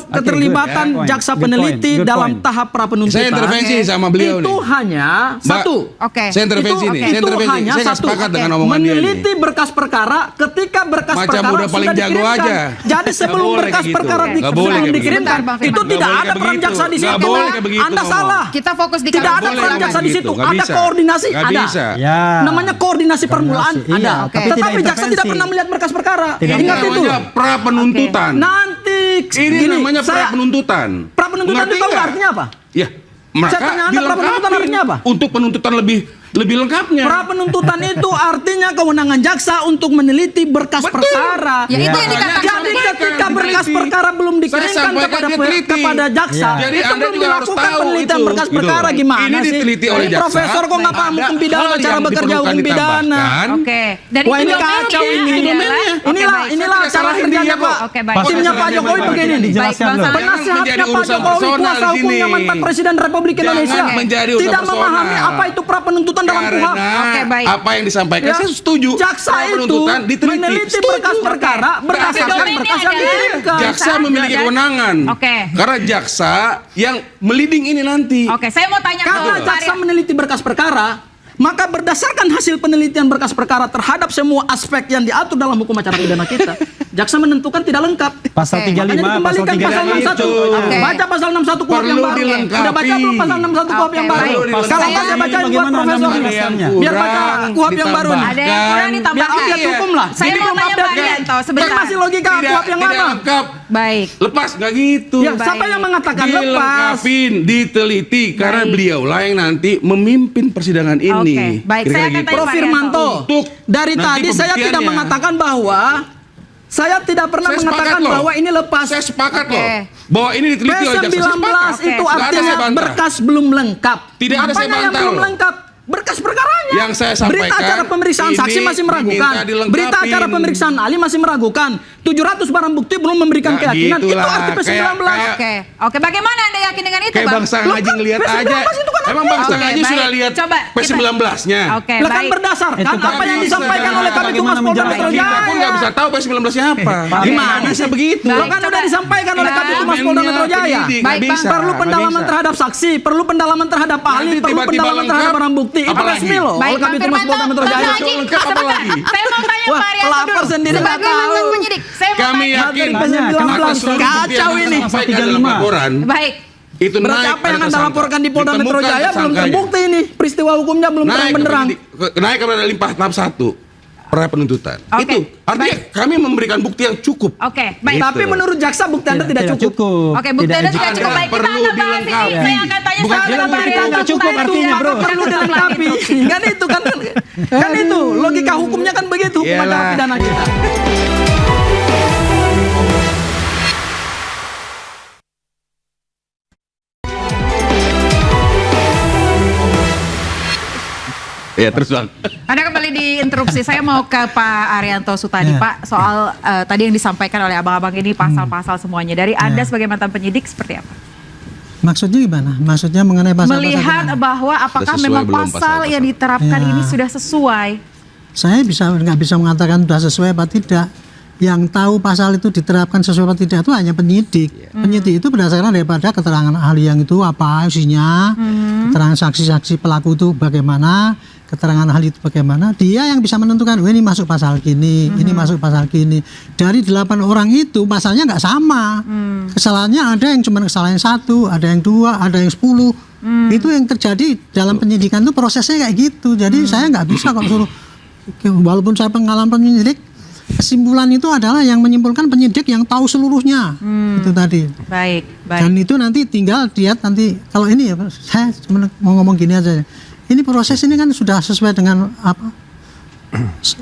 Keterlibatan jaksa peneliti dalam tahap pra penuntutan. Saya intervensi sama beliau itu hanya satu. Saya intervensi ini. Saya intervensi. Saya nggak sepakat dengan omongan dia. Meneliti berkas perkara ketika berkas macam perkara udah paling sudah jago dikirimkan. aja. Jadi sebelum berkas perkara dikirimkan, itu tidak ada peran jaksa di situ. Anda salah. Kita fokus di tidak ada peran jaksa di situ. Ada koordinasi, ada. Namanya koordinasi permulaan ada. Tetapi jaksa tidak pernah melihat berkas perkara. Ingat itu. Pra penuntutan. Nanti ini namanya pra penuntutan. Pra penuntutan itu artinya apa? Ya, maka pra penuntutan artinya apa? Untuk penuntutan lebih lebih lengkapnya. Pra penuntutan itu artinya kewenangan jaksa untuk meneliti berkas perkara. Ya, itu yang dikatakan. Jadi ketika berkas perkara belum dikirimkan kepada jaksa, Jadi itu Anda belum juga harus dilakukan tahu penelitian itu, berkas gitu. perkara gimana Ini sih? diteliti oleh jaksa. Profesor kok nggak paham hukum pidana, Ada cara hal bekerja yang hukum pidana. ditambahkan. Oke. Dan Wah, itu ini domainnya kacau ini. adalah- Inilah Saya cara salahin kerjanya dia, kok. Oke, baik. Timnya Pak Jokowi begini nih. Dijelaskan Baik, loh. Bang Saleh. Penasehatnya menjadi Pak urusan Jokowi, personal kuasa di hukumnya sini. mantan Presiden Republik Jangan Indonesia, menjadi urusan tidak memahami personal. apa itu pra penuntutan dalam Karena KUHP. Oke, baik. apa yang disampaikan Ya, saya setuju. jaksa Pra itu penuntutan diteliti. meneliti berkas perkara berdasarkan domainnya berkas yang adalah- dikirimkan. Jaksa memiliki Dan- kewenangan. Oke. Karena jaksa yang meliding ini nanti. Oke, saya mau tanya Karena ke jaksa meneliti berkas perkara, maka berdasarkan hasil penelitian berkas perkara terhadap semua aspek yang diatur dalam hukum acara pidana kita, jaksa menentukan tidak lengkap. Pasal Oke. 35, Makanya pasal dikembalikan pasal 61. 31. Oke. Baca pasal 61 KUHP yang Perlu baru. dilengkapi. Udah baca belum pasal 61 KUHP yang Oke, baru? baik. Kalau Saya- nggak saya bacain buat Bagaimana profesor. Anda Ada yang menjelaskannya? Biar baca KUHP yang baru nih. Ada yang kurang ditambahkan. Biar update hukum lah. Saya Jadi mau belum tanya update Pak kan? Arianto Kan sebentar. masih logika KUHP yang tidak lama. lengkap. Baik. Lepas nggak gitu. Ya, siapa yang mengatakan lepas? Dilengkapin, diteliti karena Baik. beliaulah yang nanti memimpin persidangan ini. Oke, baik. Kira-kira Saya akan gitu. tanya Prof. Firmanto, Untuk dari nanti tadi saya tidak pembuktiannya. mengatakan bahwa saya tidak pernah Saya mengatakan sepakat loh. bahwa ini lepas. Saya sepakat Oke. loh bahwa ini diteliti oleh jaksa. Saya P19 sepakat. itu Oke. Nggak ada artinya saya bantah. berkas belum lengkap. Tidak ada saya Apanya yang bantah belum loh. lengkap? Berkas perkaranya. Yang saya sampaikan, Berita acara pemeriksaan saksi ini masih meragukan. diminta dilengkapin. Berita acara pemeriksaan ahli masih meragukan. 700 barang bukti belum memberikan Nah, keyakinan. Itu gitulah. arti P19. Kayak- Oke. Oke, bagaimana Anda yakin dengan itu, Kayak Bang? Bang Sang Loh, Haji kan ngeliat P19 aja. itu kan Emang Bang Sang Oke, Haji baik. sudah lihat Coba P19-nya. Oke, Lah kan baik. berdasarkan Itu apa yang bisa. disampaikan oleh Kabid Humas Polda Bagaimana Metro Kita pun nggak Jaya. bisa tahu P19-nya apa. Gimana sih begitu? Lo Baik, kan coba. udah disampaikan oleh Ya. Kabid Humas Polda Metro Jaya. Penyidik, Baik, nggak Bang. bisa, Perlu nggak pendalaman bisa. terhadap saksi, perlu pendalaman terhadap ahli, Nanti perlu tiba-tiba pendalaman terhadap lengkap, barang bukti. Itu apalagi? resmi loh. Baik, oleh Bang Kabid Humas Firmanto. Polda Metro Bang Jaya. Haji, Lengkap apa sebentar. lagi? Saya mau tanya Wah, Pak Arianto pelapor dulu. sendiri nggak Sebagai tahu. mantan penyidik, saya mau Kami tanya. yakin Dari Tanya, kenapa seluruh bukti Kacau yang ini. disampaikan dalam 35. laporan Baik. itu Berarti naik apa yang pada Anda tersangka. laporkan di Polda Metro Ditemukan Jaya belum tersangkanya. terbukti ini. Peristiwa hukumnya belum terang benderang. Naik kepada limpah tahap 1 pra penuntutan. Oke, Itu artinya kami memberikan bukti yang cukup. Oke, baik. Tapi menurut jaksa bukti Anda tidak cukup. Oke, bukti Anda tidak cukup. Baik, kita perlu akan bahas ini. dilengkapi. Saya akan tanya Bukan soal dilengkapi, Pak Arianto. nggak cukup Baik, artinya, maka bro. perlu Perlu dilengkapi. Kan itu kan itu logika hukumnya kan begitu hukum acara Iyalah. pidana kita. Ya terus Bang. Anda kembali diinterupsi. Saya mau ke Pak Arianto Sutadi, Ya. Pak, soal tadi yang disampaikan oleh abang-abang ini pasal-pasal semuanya. Dari Anda sebagai mantan penyidik seperti apa? Maksudnya gimana? Maksudnya mengenai pasal-pasal Melihat gimana? bahwa apakah sesuai memang belum pasal pasal-pasal? yang diterapkan Ya. ini sudah sesuai? Saya nggak bisa mengatakan sudah sesuai apa tidak. Yang tahu pasal itu diterapkan sesuai atau tidak itu hanya penyidik. Penyidik itu berdasarkan daripada keterangan ahli yang itu apa isinya, keterangan saksi-saksi pelaku itu bagaimana, keterangan ahli itu bagaimana. Dia yang bisa menentukan, oh ini masuk pasal gini, ini masuk pasal gini. Dari 8 orang itu pasalnya nggak sama. Kesalahannya ada yang cuma kesalahan 1, ada yang 2, ada yang 10. Itu yang terjadi dalam penyidikan itu prosesnya kayak gitu. Jadi saya nggak bisa kalau suruh, walaupun saya pengalaman penyidik, kesimpulan itu adalah yang menyimpulkan penyidik yang tahu seluruhnya. Itu tadi. Baik, Dan baik. itu nanti tinggal lihat nanti kalau ini ya saya cuma mau ngomong gini aja. Ini proses ini kan sudah sesuai dengan apa?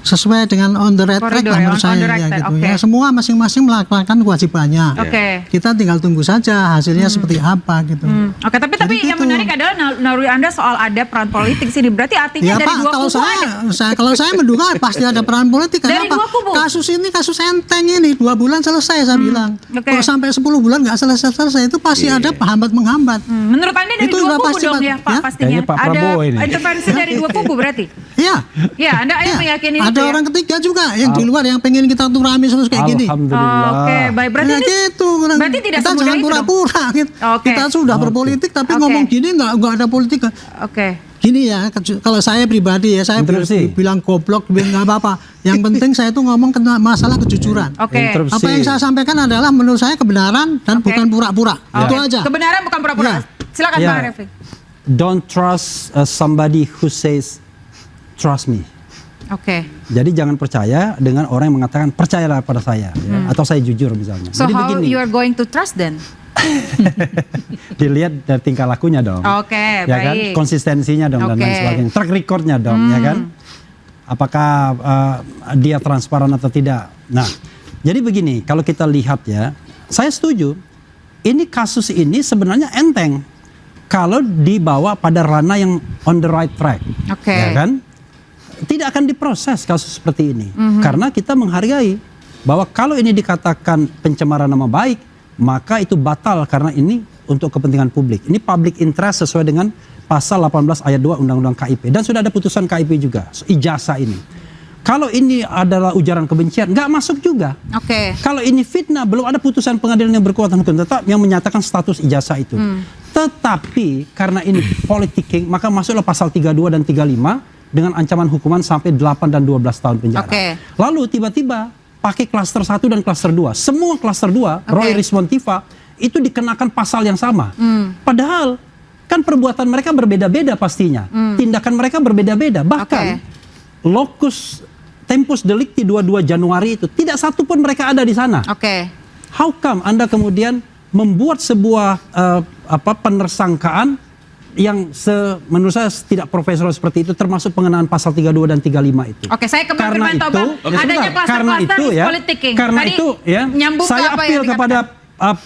Sesuai dengan on the right track Koridor lah ya, menurut on saya the right ya track, gitu. oke. Ya semua masing-masing melakukan kewajibannya. Oke. Kita tinggal tunggu saja hasilnya seperti apa gitu. Oke, tapi yang Jadi gitu. menarik adalah naluri Anda soal ada peran politik sini. Berarti artinya Ya dari Pak, dua kalau kubu ada. kalau saya menduga pasti ada peran politik. Dari Kenapa? dua kubu? Kasus ini kasus enteng ini 2 bulan selesai saya bilang. Oke. Kalau sampai 10 bulan nggak selesai itu pasti ada penghambat menghambat. Menurut Anda dari Itu dua udah kubu pasti, dong Pak. ya, Pak, Ya? pastinya. Kayaknya Pak Ada Prabowo ini. intervensi dari dua kubu berarti. Iya. Ya, Anda meyakini Ada itu ya? orang ketiga juga yang di luar yang pengen kita tuh rame terus kayak gini. Alhamdulillah. Oke, baik. Berarti Nah, ini gitu. berarti tidak kita semudah jangan itu dong? pura-pura. Oke. Kita sudah berpolitik tapi Oke. ngomong gini nggak ada politik. Oke. Gini ya, kalau saya pribadi ya, saya Interupsi. bilang goblok, bilang nggak apa-apa. Yang penting saya itu ngomong kena masalah kejujuran. Oke. Interupsi. Apa yang saya sampaikan adalah menurut saya kebenaran dan Oke. bukan pura-pura. Itu aja. Kebenaran bukan pura-pura. Ya. Silakan Ya. Pak Refli. Don't trust somebody who says trust me. Oke. Jadi jangan percaya dengan orang yang mengatakan percayalah pada saya, ya, atau saya jujur misalnya. So Jadi how begini, you are going to trust then? dilihat dari tingkah lakunya dong. Oke, Ya kan, baik. konsistensinya dong dan lain Oke. sebagainya. Track recordnya dong, ya kan. Apakah dia transparan atau tidak. Nah, jadi begini, kalau kita lihat ya, saya setuju. Ini kasus ini sebenarnya enteng kalau dibawa pada ranah yang on the right track, Oke. ya kan? Tidak akan diproses kasus seperti ini, karena kita menghargai bahwa kalau ini dikatakan pencemaran nama baik, maka itu batal karena ini untuk kepentingan publik. Ini public interest sesuai dengan pasal 18 ayat 2 Undang-Undang KIP, dan sudah ada putusan KIP juga, ijazah ini. Kalau ini adalah ujaran kebencian, nggak masuk juga. Oke. Kalau ini fitnah, belum ada putusan pengadilan yang berkekuatan hukum tetap yang menyatakan status ijazah itu. Tetapi karena ini politicking, maka masuklah pasal 32 dan 35 dengan ancaman hukuman sampai 8 dan 12 tahun penjara. Oke. Lalu tiba-tiba pakai klaster 1 dan klaster 2. Semua klaster 2, Roy Rismon Tiva, itu dikenakan pasal yang sama. Padahal kan perbuatan mereka berbeda-beda pastinya. Tindakan mereka berbeda-beda. Bahkan locus tempus delicti 22 Januari itu tidak satu pun mereka ada di sana. Oke. How come Anda kemudian membuat sebuah penersangkaan yang menurut saya tidak profesional seperti itu, termasuk pengenaan pasal 32 dan 35 itu. Oke, saya ke Bang Karena Firmanto, itu, Bang. Adanya klaster-klaster is politicking. karena Tadi itu ya, nyambung ke saya apa apil yang kepada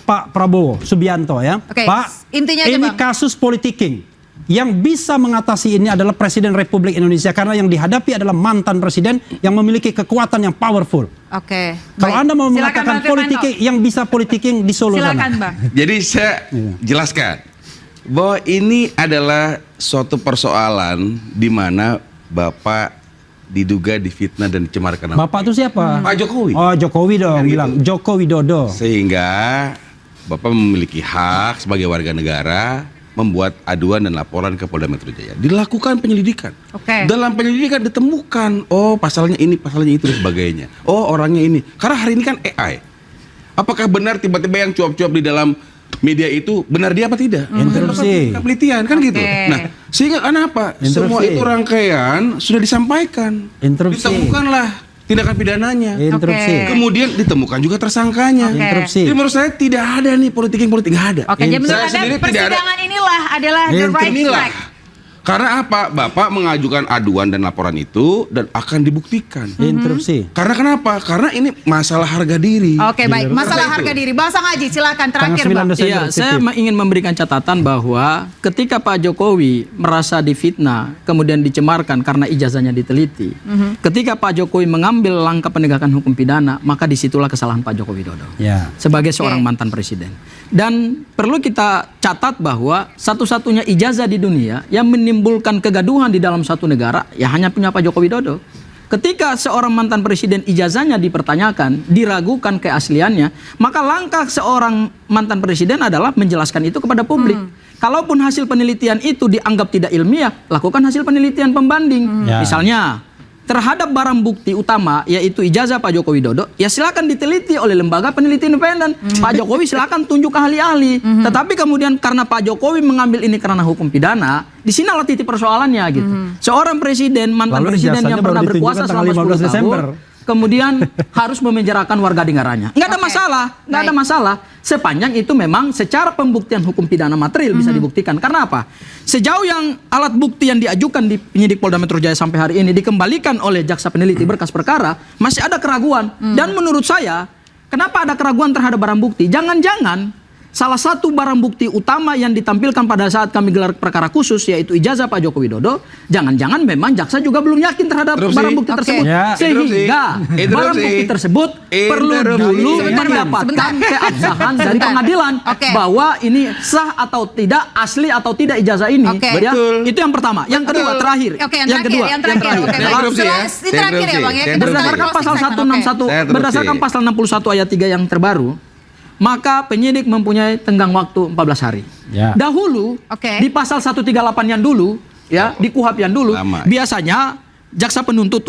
Pak Prabowo Subianto ya. Oke, Pak, intinya aja, ini Bang. kasus politicking. Yang bisa mengatasi ini adalah Presiden Republik Indonesia, karena yang dihadapi adalah mantan presiden yang memiliki kekuatan yang powerful. Oke. Kalau baik. Anda mau Silakan, mengatakan Bang Firmanto. politicking, yang bisa politicking di Solo Silakan, sana. Bang. Jadi saya jelaskan bahwa ini adalah suatu persoalan di mana Bapak diduga difitnah dan dicemarkan nama Bapak itu siapa? Pak Jokowi. Oh, Jokowi dong, Kan bilang gitu. Joko Widodo. Sehingga Bapak memiliki hak sebagai warga negara membuat aduan dan laporan ke Polda Metro Jaya. Dilakukan penyelidikan. Oke. Dalam penyelidikan ditemukan, oh pasalnya ini, pasalnya itu dan sebagainya. Oh orangnya ini. Karena hari ini kan AI. Apakah benar tiba-tiba yang cuap-cuap di dalam media itu benar dia apa tidak? Interupsi. Penelitian kan gitu. Oke. Nah, sehingga kenapa? Semua Interupsi. itu rangkaian sudah disampaikan. Interupsi. Ditemukanlah tindakan pidananya. Interupsi. Oke. Kemudian ditemukan juga tersangkanya. Oke. Interupsi. Jadi menurut saya tidak ada nih politik nggak ada. Oke, jadi menurut Saya Anda sendiri tidak ada. persidangan inilah adalah the right Inilah. track. Karena apa? Bapak mengajukan aduan dan laporan itu dan akan dibuktikan. Interupsi. Karena kenapa? Karena ini masalah harga diri. Oke, baik. Masalah Seperti harga itu. diri. Bang Sangaji, silakan terakhir, Tanggal 9 Bang. Desember. Iya, saya ingin memberikan catatan bahwa ketika Pak Jokowi merasa difitnah, kemudian dicemarkan karena ijazahnya diteliti, ketika Pak Jokowi mengambil langkah penegakan hukum pidana, maka disitulah kesalahan Pak Joko Widodo Ya. sebagai Oke. seorang mantan presiden. Dan perlu kita catat bahwa satu-satunya ijazah di dunia yang menimbulkan kegaduhan di dalam satu negara ya hanya punya Pak Joko Widodo. Ketika seorang mantan presiden ijazahnya dipertanyakan, diragukan keasliannya, maka langkah seorang mantan presiden adalah menjelaskan itu kepada publik. Kalaupun hasil penelitian itu dianggap tidak ilmiah, lakukan hasil penelitian pembanding. Ya. Misalnya, terhadap barang bukti utama yaitu ijazah Pak Joko Widodo, ya silakan diteliti oleh lembaga peneliti independen. Pak Jokowi silakan tunjuk ahli-ahli. Tetapi kemudian karena Pak Jokowi mengambil ini karena hukum pidana, di sinilah titik persoalannya gitu. Seorang presiden, mantan Lalu presiden ijazahnya yang baru pernah ditunjukkan berkuasa tanggal selama 15 10 Desember. tahun, kemudian harus memenjarakan warga negaranya. Nggak ada Oke. masalah, nggak ada Baik. masalah. Sepanjang itu memang secara pembuktian hukum pidana material bisa dibuktikan. Karena apa? Sejauh yang alat bukti yang diajukan di penyidik Polda Metro Jaya sampai hari ini dikembalikan oleh jaksa peneliti berkas perkara, masih ada keraguan. Dan menurut saya, kenapa ada keraguan terhadap barang bukti? Jangan-jangan salah satu barang bukti utama yang ditampilkan pada saat kami gelar perkara khusus yaitu ijazah Pak Joko Widodo, jangan-jangan memang jaksa juga belum yakin terhadap Interupsi. barang bukti Oke. tersebut. Ya. Sehingga Interupsi. barang bukti tersebut perlu Interupsi. dulu Sebentar, Bang. mendapatkan Sebentar. keabsahan dari Sebentar. pengadilan Oke. bahwa ini sah atau tidak, asli atau tidak ijazah ini. Oke. Ya, Betul. itu yang pertama. Yang kedua terakhir. Oke, yang yang terakhir, kedua. yang terakhir. Oke, Saya baik. interupsi ya. Ini Saya terakhir ya, interupsi. Bang. Ya, Saya kita interupsi. Berdasarkan pasal closing segment. 161, Saya interupsi. berdasarkan pasal 61 ayat 3 yang terbaru, maka penyidik mempunyai tenggang waktu 14 hari. Ya. Dahulu Oke. di pasal 138 yang dulu, ya, di KUHP yang dulu, Lama. biasanya jaksa penuntut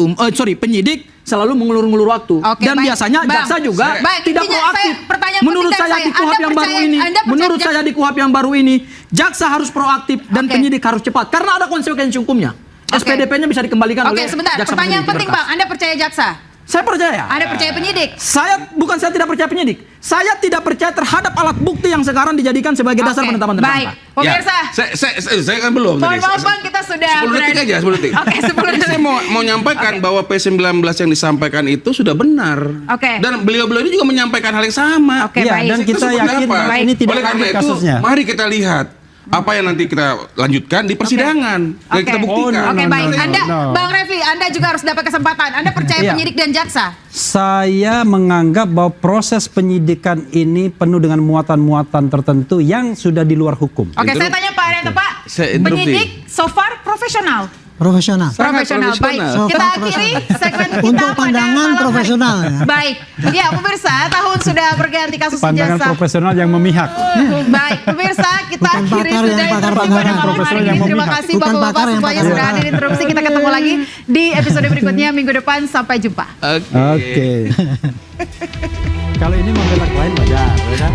penyidik selalu mengulur-ngulur waktu. Oke, Dan baik. biasanya Bang, jaksa juga baik, tidak intinya proaktif. saya- pertanyaan Menurut penting saya saya, di KUHP Anda yang baru percaya- ini, Anda percaya menurut saya di KUHP yang baru ini, jaksa harus proaktif dan Oke. penyidik harus cepat karena ada konsekuensi hukumnya. SPDP-nya bisa dikembalikan oleh sebentar. jaksa Pertanyaan penyelidik penting, berkas. Bang. Anda percaya jaksa? Saya percaya. Anda percaya penyidik? Saya tidak percaya penyidik. Saya tidak percaya terhadap alat bukti yang sekarang dijadikan sebagai dasar penetapan tersangka. Baik, pemirsa. Saya kan belum. Mohon maaf Bang, kita sudah 10 detik aja, 10 detik. Oke, 10 detik. Saya mau nyampaikan bahwa P19 yang disampaikan itu sudah benar. Oke. Dan beliau-beliau ini juga menyampaikan hal yang sama. Oke, baik. Dan kita yakin bahwa ini tidak Oleh karena lanjut itu, kasusnya. mari kita lihat apa yang nanti kita lanjutkan di persidangan. Dan kita buktikan. Oke, baik. Bang Refli, Anda juga harus dapat kesempatan. Anda percaya penyidik dan jaksa? Saya menganggap bahwa proses penyidikan ini penuh dengan muatan-muatan tertentu yang sudah di luar hukum. Oke, saya tanya Pak Arianto, Pak. Penyidik so far profesional. Profesional. Profesional. Baik. Kita akhiri segmen kita untuk pandangan profesional. Ya. Baik. Ya, pemirsa, tahun sudah berganti kasus Pandangan jasa. profesional yang memihak. Baik, pemirsa, kita Bukan akhiri pakar sudah yang pakar interupsi pandangan pada malam profesional hari yang ini. Terima memihak. kasih Bukan Bapak-Bapak pakar yang semuanya pakar sudah hadir interupsi. Kita ketemu lagi di episode berikutnya minggu depan. Sampai jumpa. Oke. Kalau ini membela klien wajar, ya kan?